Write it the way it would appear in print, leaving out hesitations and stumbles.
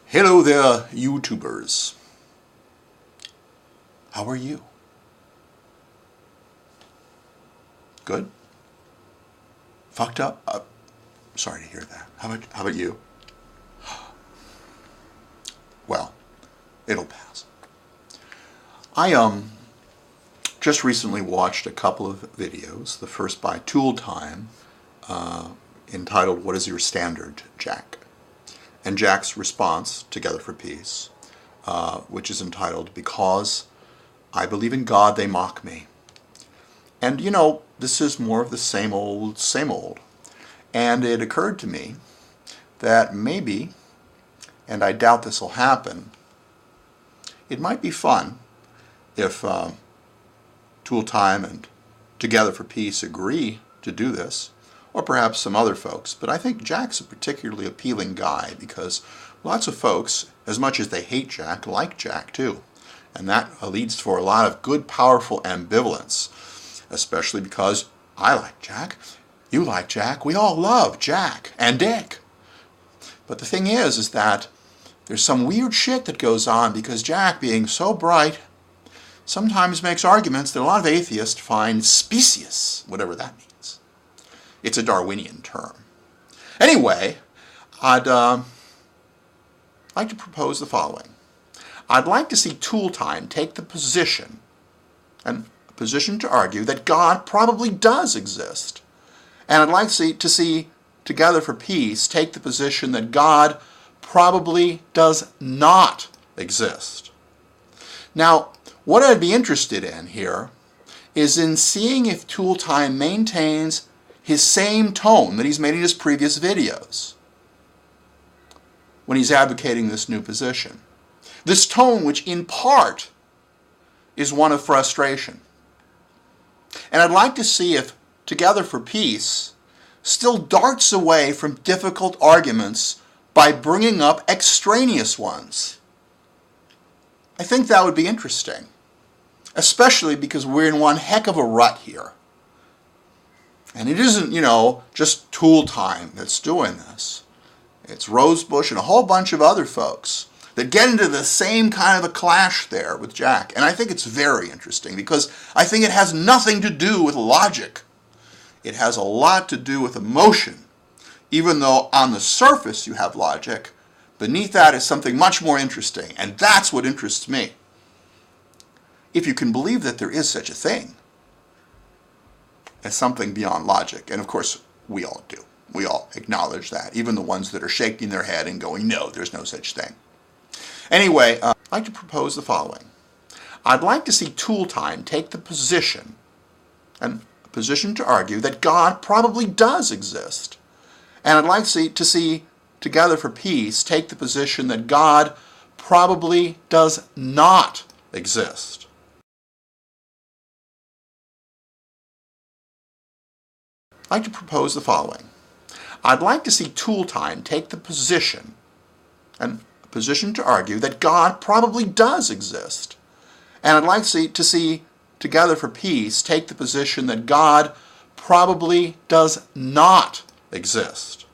Hello there, YouTubers. How are you? Good? Fucked up? Sorry to hear that. How about you? Well, it'll pass. I just recently watched a couple of videos. The first by Tooltime, entitled "What is Your Standard, Jack?" And Jack's response, Together for Peace, which is entitled, "Because I believe in God, they mock me." And you know, this is more of the same old, same old. And it occurred to me that maybe, and I doubt this will happen, it might be fun if Tooltime and Together for Peace agree to do this, or perhaps some other folks. But I think Jack's a particularly appealing guy because lots of folks, as much as they hate Jack, like Jack too. And that leads for a lot of good, powerful ambivalence, especially because I like Jack, you like Jack, we all love Jack and Dick. But the thing is that there's some weird shit that goes on because Jack, being so bright, sometimes makes arguments that a lot of atheists find specious, whatever that means. It's a Darwinian term. Anyway, I'd like to propose the following. I'd like to see Tooltime take the position, and a position to argue, that God probably does exist. And I'd like to see Together for Peace take the position that God probably does not exist. Now, what I'd be interested in here is in seeing if Tooltime maintains his same tone that he's made in his previous videos when he's advocating this new position. This tone which in part is one of frustration. And I'd like to see if Together for Peace still darts away from difficult arguments by bringing up extraneous ones. I think that would be interesting, especially because we're in one heck of a rut here. And it isn't, just Tooltime that's doing this. It's Rosebush and a whole bunch of other folks that get into the same kind of a clash there with Jack. And I think it's very interesting because I think it has nothing to do with logic. It has a lot to do with emotion. Even though on the surface you have logic, beneath that is something much more interesting. And that's what interests me. If you can believe that there is such a thing as something beyond logic. And of course, we all do. We all acknowledge that. Even the ones that are shaking their head and going, no, there's no such thing. Anyway, I'd like to propose the following. I'd like to see Tooltime take the position, and a position to argue, that God probably does exist. And I'd like to see Together for Peace take the position that God probably does not exist. I'd like to propose the following. I'd like to see Tooltime take the position, and a position to argue, that God probably does exist. And I'd like to see Together for Peace take the position that God probably does not exist.